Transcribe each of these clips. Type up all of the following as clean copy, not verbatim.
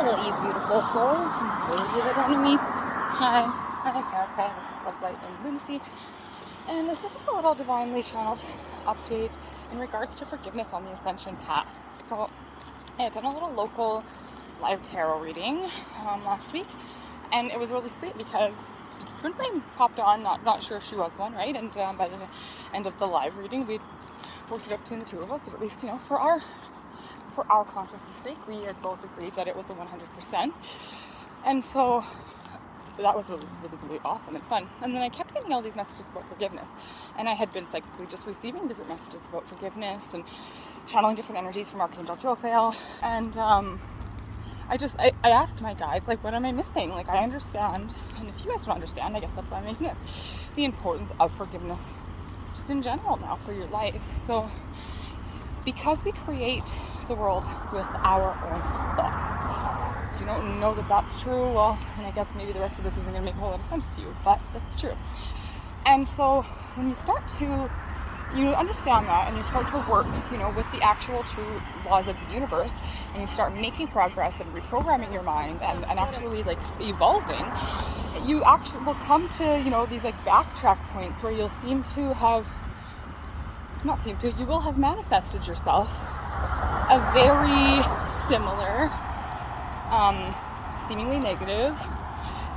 Hello, you beautiful souls, and those of you that don't know me. Hi, I'm Erica. This is Love, Light, and Lunacy, and this is just a little divinely channeled update in regards to forgiveness on the ascension path. So, I had done a little local live tarot reading last week, and it was really sweet because Twin Flame popped on. Not sure if she was one, right? And by the end of the live reading, we worked it up between the two of us, at least, for our consciousness sake, we had both agreed that it was the 100%. And so that was really, really, really awesome and fun. And then I kept getting all these messages about forgiveness. And I had been psychically just receiving different messages about forgiveness and channeling different energies from Archangel JOPHIEL. And I asked my guides, like, what am I missing? Like, I understand, and if you guys don't understand, I guess that's why I'm making this, the importance of forgiveness just in general now for your life. So because we create the world with our own thoughts. If you don't know that that's true, well, and I guess maybe the rest of this isn't going to make a whole lot of sense to you, but it's true. And so when you start to, understand that, and you start to work, with the actual true laws of the universe, and you start making progress and reprogramming your mind and actually like evolving, you actually will come to, these like backtrack points where you'll you will have manifested yourself a very similar, seemingly negative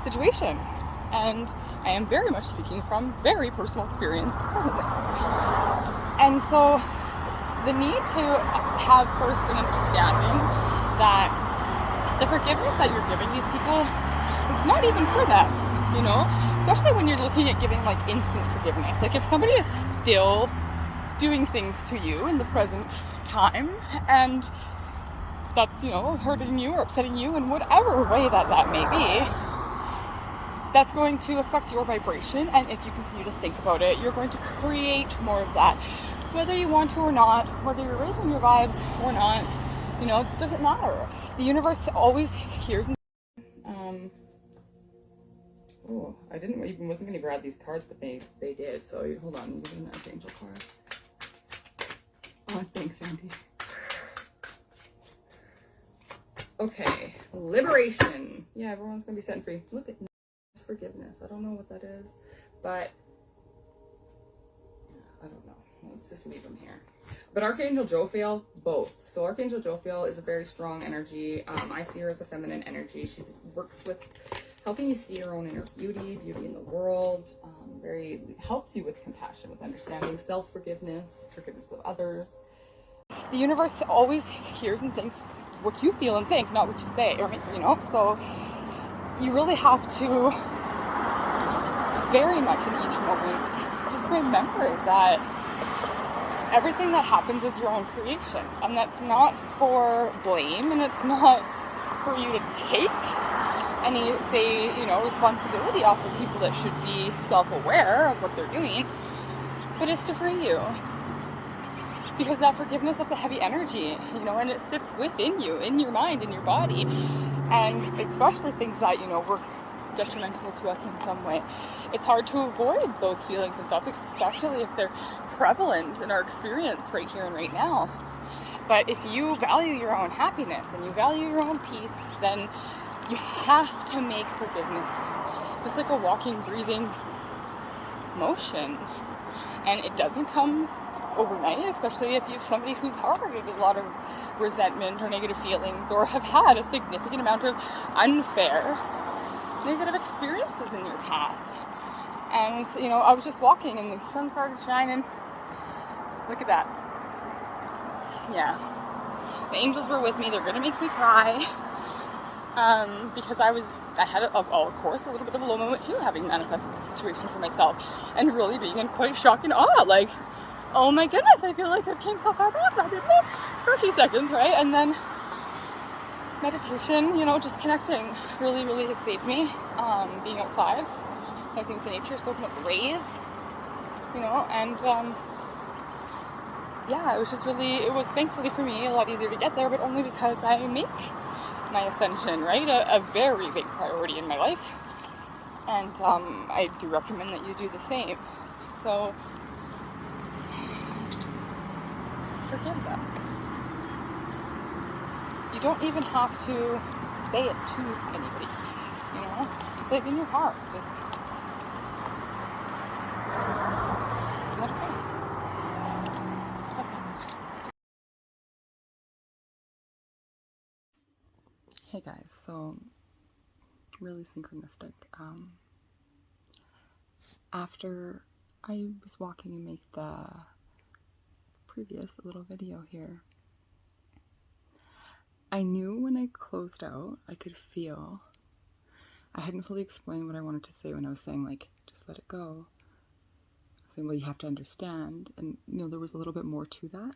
situation. And I am very much speaking from very personal experience presently. And so the need to have first an understanding that the forgiveness that you're giving these people, it's not even for them, especially when you're looking at giving like instant forgiveness. Like if somebody is still doing things to you in the present time, and that's, hurting you or upsetting you in whatever way that may be, that's going to affect your vibration. And if you continue to think about it, you're going to create more of that, whether you want to or not, whether you're raising your vibes or not, it doesn't matter. The universe always hears. Wasn't going to grab these cards, but they did. So hold on, I'm giving an Archangel card. Oh, thanks, Andy. Okay, liberation. Yeah, everyone's gonna be set free. Look at forgiveness. I don't know what that is, but I don't know. Let's just leave them here. But Archangel Jophiel, both. So Archangel Jophiel is a very strong energy. I see her as a feminine energy. She works with helping you see your own inner beauty in the world. Helps you with compassion, with understanding, self-forgiveness, forgiveness of others. The universe always hears and thinks what you feel and think, not what you say, so you really have to very much in each moment just remember that everything that happens is your own creation, and that's not for blame, and it's not for you to take any, responsibility off of people that should be self-aware of what they're doing, but it's to free you. Because that forgiveness, that's a heavy energy, and it sits within you, in your mind, in your body. And especially things that, were detrimental to us in some way. It's hard to avoid those feelings and thoughts, especially if they're prevalent in our experience right here and right now. But if you value your own happiness and you value your own peace, then you have to make forgiveness just like a walking, breathing motion. And it doesn't come overnight, especially if you're somebody who's harbored a lot of resentment or negative feelings, or have had a significant amount of unfair negative experiences in your path. And I was just walking and the sun started shining. Look at that. Yeah, the angels were with me. They're gonna make me cry, because I had of course a little bit of a low moment too, having manifested the situation for myself and really being in quite shock and awe, like, oh my goodness, I feel like I came so far back, I didn't know, for a few seconds, right? And then meditation, just connecting really, really has saved me. Being outside, connecting with nature, soaking up the rays, and it was thankfully for me a lot easier to get there, but only because I make my ascension, right, a very big priority in my life. And I do recommend that you do the same. So forgive them. You don't even have to say it to anybody, you know, just like in your heart, just let it go. Hey guys, so really synchronistic. After I was walking and make the previous little video here, I knew when I closed out, I could feel, I hadn't fully explained what I wanted to say when I was saying, like, just let it go. Saying, well, you have to understand. And, you know, there was a little bit more to that.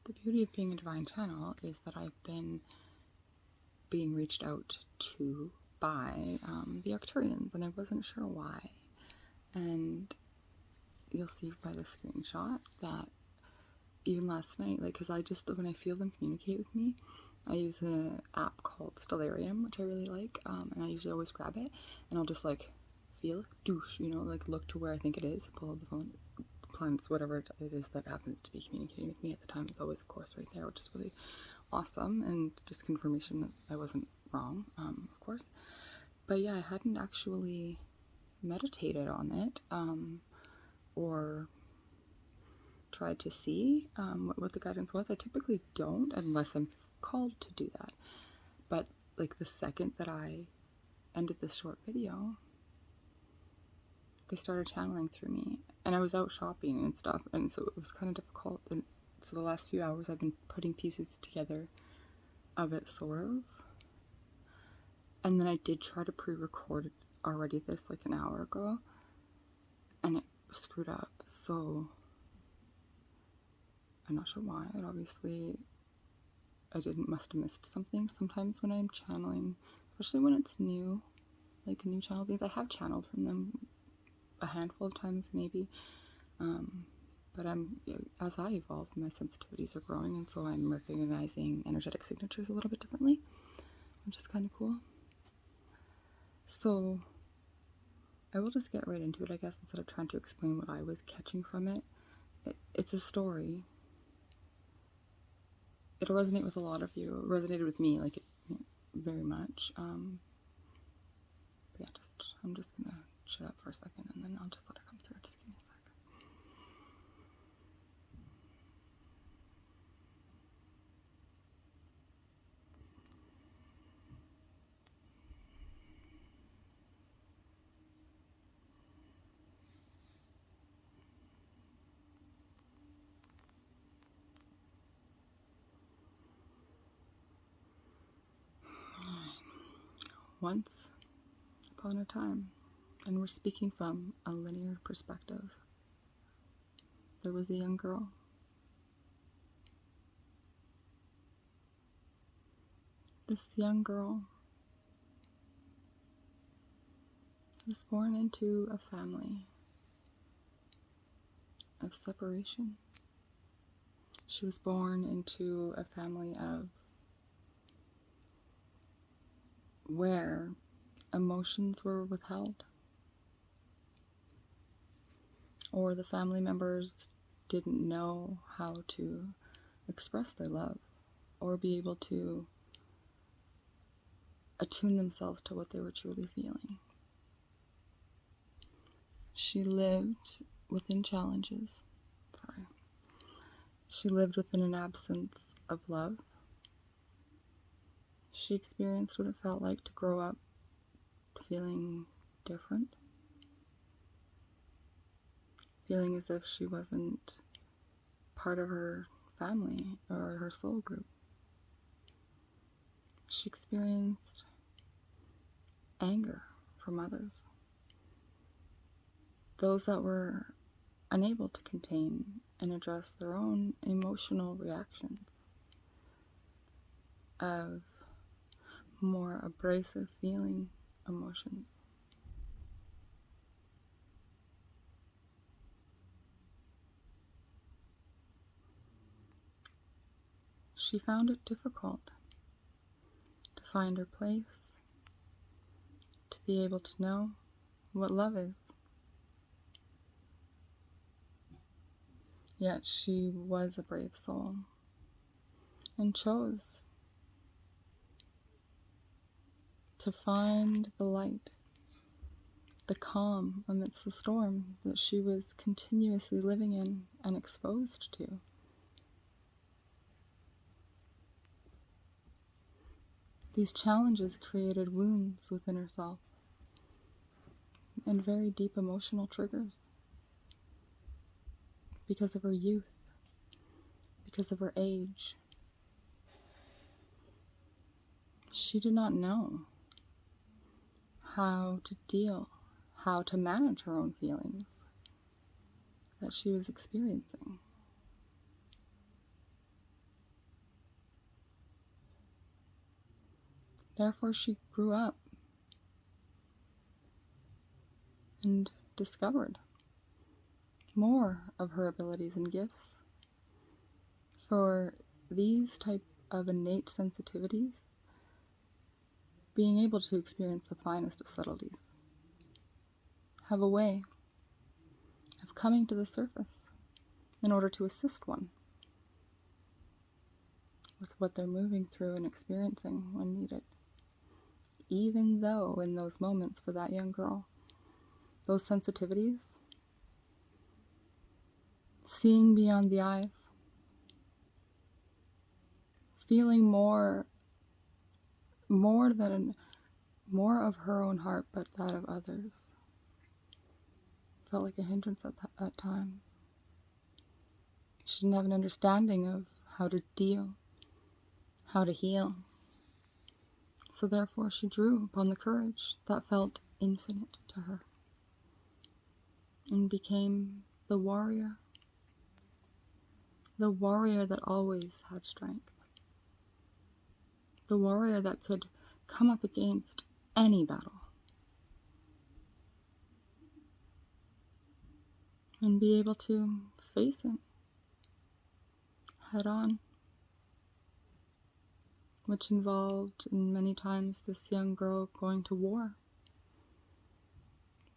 The beauty of being a divine channel is that I've been being reached out to by the Arcturians, and I wasn't sure why. And you'll see by the screenshot that even last night, like, because I just, when I feel them communicate with me, I use an app called Stellarium, which I really like, and I usually always grab it, and I'll just, like, feel, douche, you know, like, look to where I think it is, pull out the phone, planets, whatever it is that happens to be communicating with me at the time. It's always, of course, right there, which is really awesome, and just confirmation that I wasn't wrong, of course. But yeah, I hadn't actually meditated on it, or tried to see what the guidance was. I typically don't unless I'm called to do that. But like the second that I ended this short video, they started channeling through me, and I was out shopping and stuff, and so it was kind of difficult. And so the last few hours I've been putting pieces together of it, sort of. And then I did try to pre-record already this like an hour ago, and it screwed up, so I'm not sure why. It obviously, must have missed something. Sometimes when I'm channeling, especially when it's new, like new channel beings, I have channeled from them a handful of times maybe, but as I evolve, my sensitivities are growing, and so I'm recognizing energetic signatures a little bit differently, which is kind of cool. So I will just get right into it, I guess, instead of trying to explain what I was catching from it. It's a story. It'll resonate with a lot of you. It resonated with me, like, very much. But yeah, I'm just gonna shut up for a second, and then I'll just let her come through. Just give me a sec. Once upon a time, and we're speaking from a linear perspective, there was a young girl. This young girl was born into a family of separation. She was born into a family of where emotions were withheld, or the family members didn't know how to express their love or be able to attune themselves to what they were truly feeling. She lived within challenges. She lived within an absence of love. She experienced what it felt like to grow up feeling different, feeling as if she wasn't part of her family or her soul group. She experienced anger from others, those that were unable to contain and address their own emotional reactions of more abrasive feeling emotions. She found it difficult to find her place, to be able to know what love is. Yet she was a brave soul and chose to find the light, the calm amidst the storm that she was continuously living in and exposed to. These challenges created wounds within herself and very deep emotional triggers because of her youth, because of her age. She did not know how to deal, how to manage her own feelings that she was experiencing. Therefore, she grew up and discovered more of her abilities and gifts. For these type of innate sensitivities, being able to experience the finest of subtleties, have a way of coming to the surface in order to assist one with what they're moving through and experiencing when needed. Even though in those moments for that young girl, those sensitivities, seeing beyond the eyes, feeling more of her own heart, but that of others, felt like a hindrance at times. She didn't have an understanding of how to deal, how to heal. So therefore she drew upon the courage that felt infinite to her and became the warrior that always had strength, the warrior that could come up against any battle and be able to face it head on, which involved in many times this young girl going to war.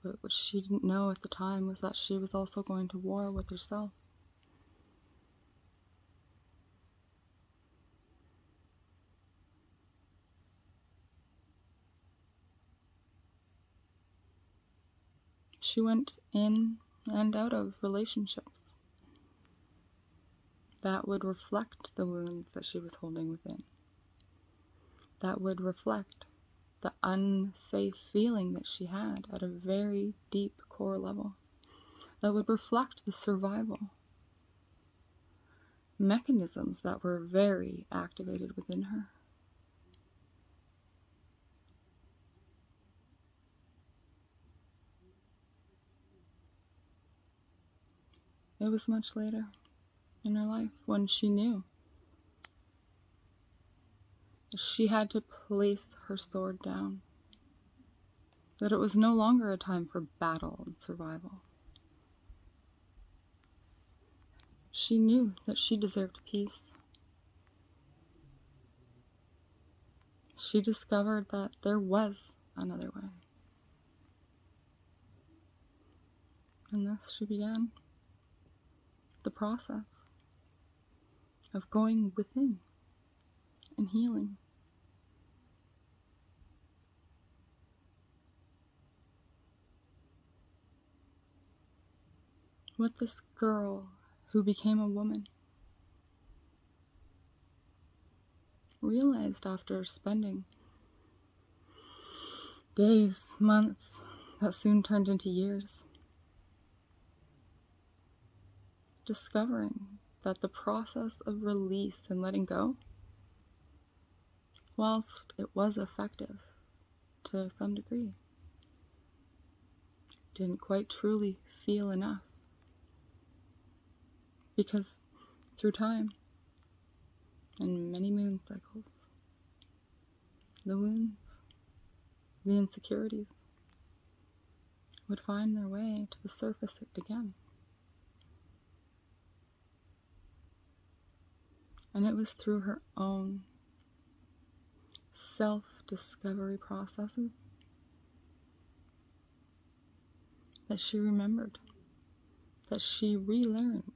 But what she didn't know at the time was that she was also going to war with herself. She went in and out of relationships that would reflect the wounds that she was holding within, that would reflect the unsafe feeling that she had at a very deep core level, that would reflect the survival mechanisms that were very activated within her. It was much later in her life when she knew she had to place her sword down, that it was no longer a time for battle and survival. She knew that she deserved peace. She discovered that there was another way. And thus she began the process of going within and healing. What this girl who became a woman realized after spending days, months, that soon turned into years, discovering that the process of release and letting go, whilst it was effective to some degree, didn't quite truly feel enough. Because through time and many moon cycles, the wounds, the insecurities would find their way to the surface again. And it was through her own self-discovery processes that she remembered, that she relearned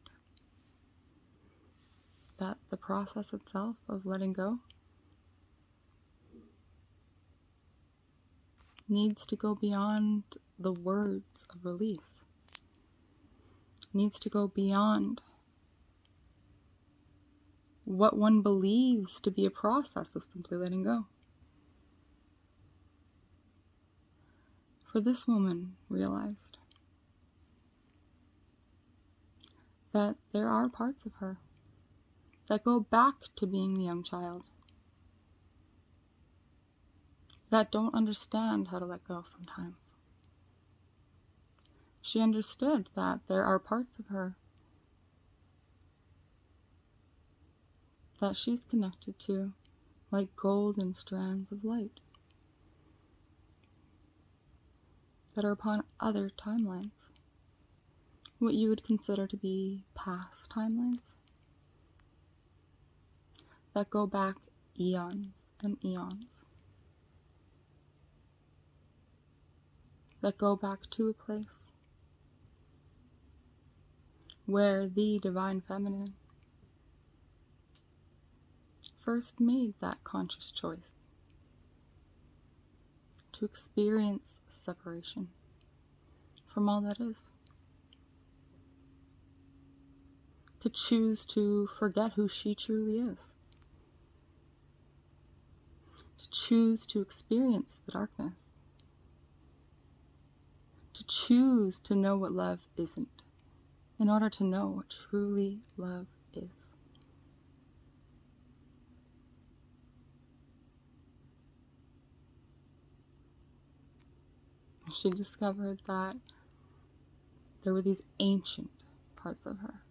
that the process itself of letting go needs to go beyond the words of release, needs to go beyond what one believes to be a process of simply letting go. For this woman realized that there are parts of her that go back to being the young child, that don't understand how to let go sometimes. She understood that there are parts of her that she's connected to like golden strands of light that are upon other timelines, what you would consider to be past timelines, that go back eons and eons, that go back to a place where the divine feminine first made that conscious choice to experience separation from all that is, to choose to forget who she truly is, to choose to experience the darkness, to choose to know what love isn't, in order to know what truly love is. She discovered that there were these ancient parts of her,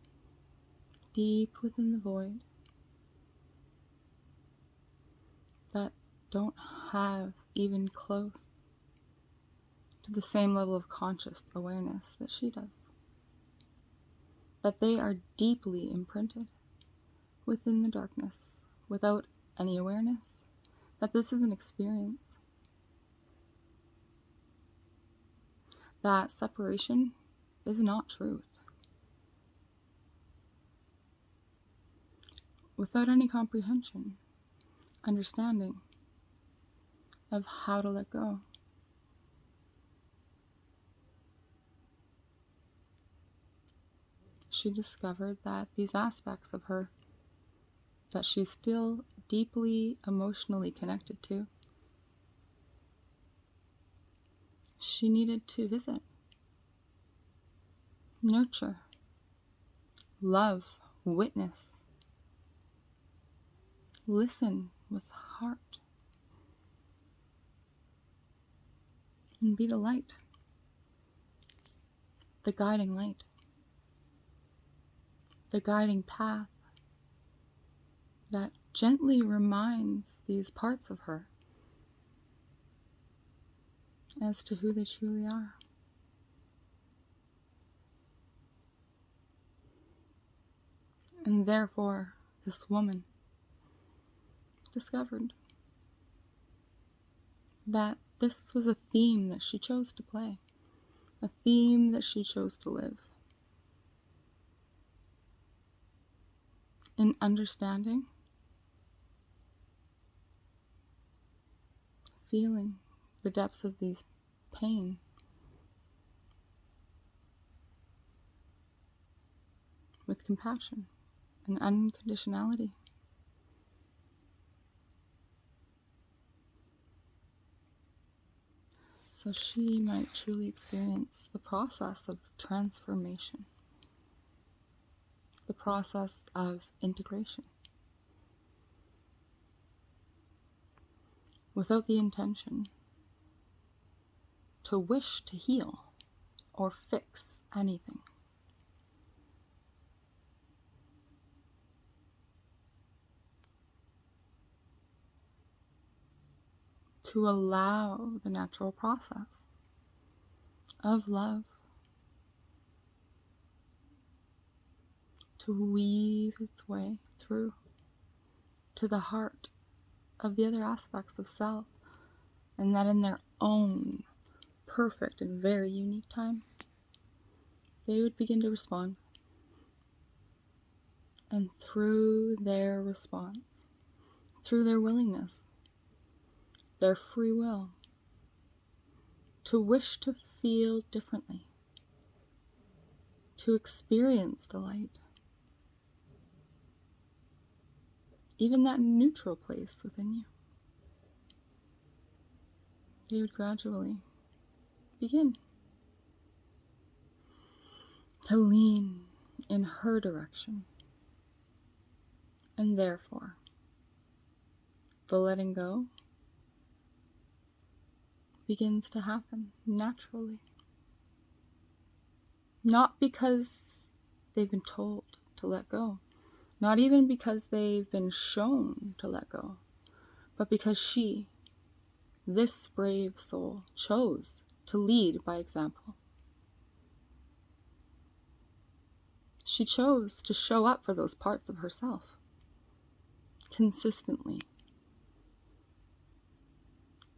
deep within the void, that don't have even close to the same level of conscious awareness that she does. That they are deeply imprinted within the darkness, without any awareness that this is an experience. That separation is not truth. Without any comprehension, understanding of how to let go. She discovered that these aspects of her that she's still deeply emotionally connected to, she needed to visit, nurture, love, witness, listen with heart, and be the light, the guiding light, the guiding path that gently reminds these parts of her as to who they truly are. And therefore, this woman discovered that this was a theme that she chose to play, a theme that she chose to live. In understanding, feeling the depths of these pain, with compassion and unconditionality. So she might truly experience the process of transformation, the process of integration, without the intention to wish to heal or fix anything. To allow the natural process of love to weave its way through to the heart of the other aspects of self, and that in their own perfect and very unique time, they would begin to respond. And through their response, through their willingness, their free will, to wish to feel differently, to experience the light, even that neutral place within you. You would gradually begin to lean in her direction, and therefore the letting go begins to happen naturally. Not because they've been told to let go, not even because they've been shown to let go, but because she, this brave soul, chose to lead by example. She chose to show up for those parts of herself consistently,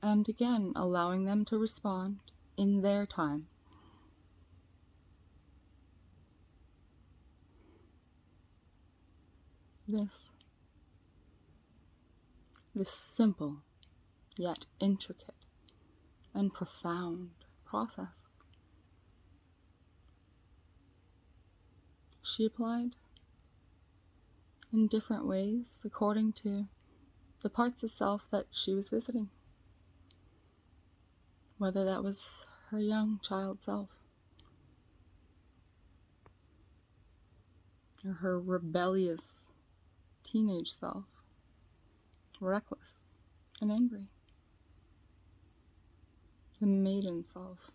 and again allowing them to respond in their time. This simple yet intricate and profound process she applied in different ways according to the parts of self that she was visiting, whether that was her young child self or her rebellious teenage self, reckless and angry, the maiden self,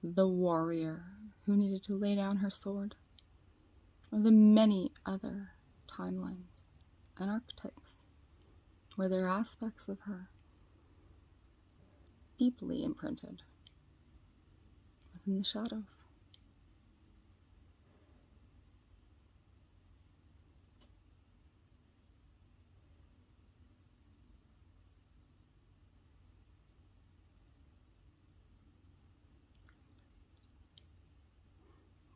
the warrior who needed to lay down her sword, or the many other timelines and archetypes where there are aspects of her deeply imprinted within the shadows.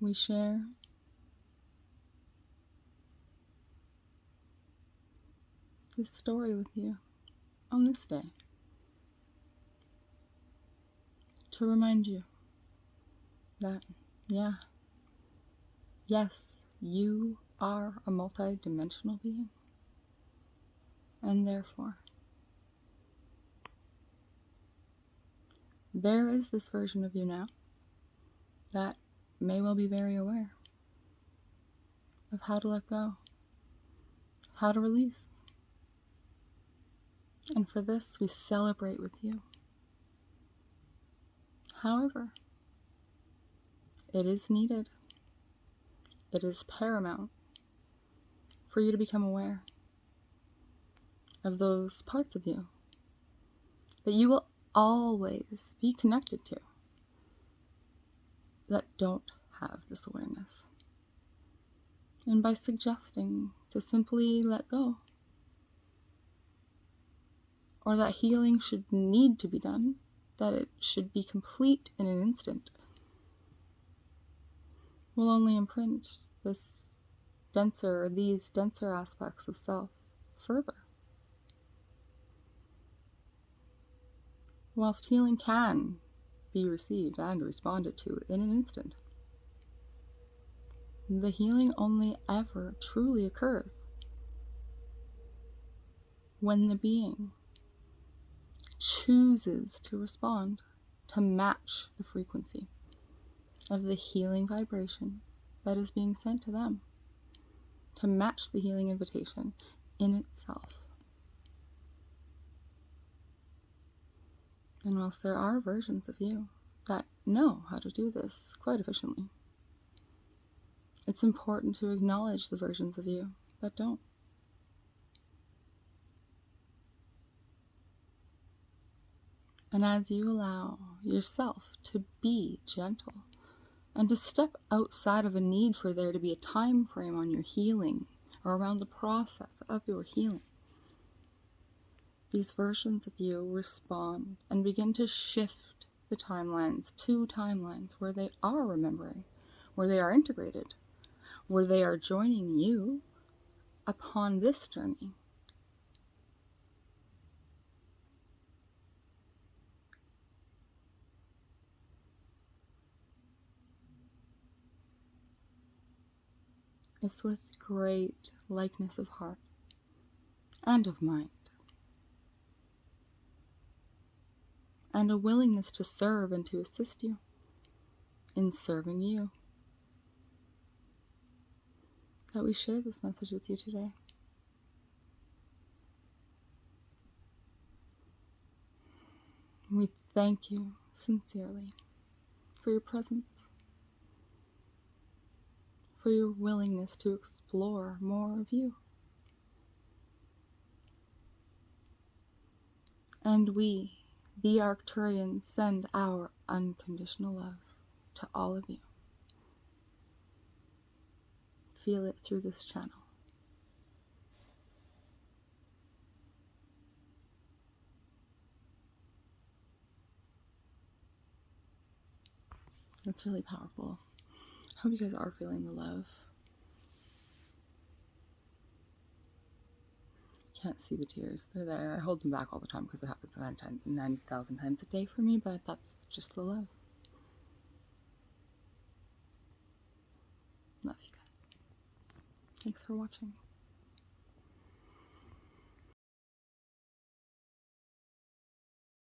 We share this story with you on this day to remind you that, yes, you are a multi-dimensional being, and therefore there is this version of you now that may well be very aware of how to let go, how to release. And for this, we celebrate with you. However, it is needed, it is paramount for you to become aware of those parts of you that you will always be connected to that don't have this awareness. And by suggesting to simply let go, or that healing should need to be done, that it should be complete in an instant, will only imprint these denser aspects of self further. Whilst healing can be received and responded to in an instant, the healing only ever truly occurs when the being chooses to respond to match the frequency of the healing vibration that is being sent to them, to match the healing invitation in itself. And whilst there are versions of you that know how to do this quite efficiently, it's important to acknowledge the versions of you that don't. And as you allow yourself to be gentle and to step outside of a need for there to be a time frame on your healing or around the process of your healing, these versions of you respond and begin to shift the timelines to timelines where they are remembering, where they are integrated, where they are joining you upon this journey. It's with great likeness of heart and of mind, and a willingness to serve and to assist you in serving you, that we share this message with you today. We thank you sincerely for your presence, for your willingness to explore more of you. And we, the Arcturians, send our unconditional love to all of you. Feel it through this channel. That's really powerful. I hope you guys are feeling the love. Can't see the tears. They're there. I hold them back all the time because it happens 90,000 times a day for me, but that's just the love. Love you guys. Thanks for watching.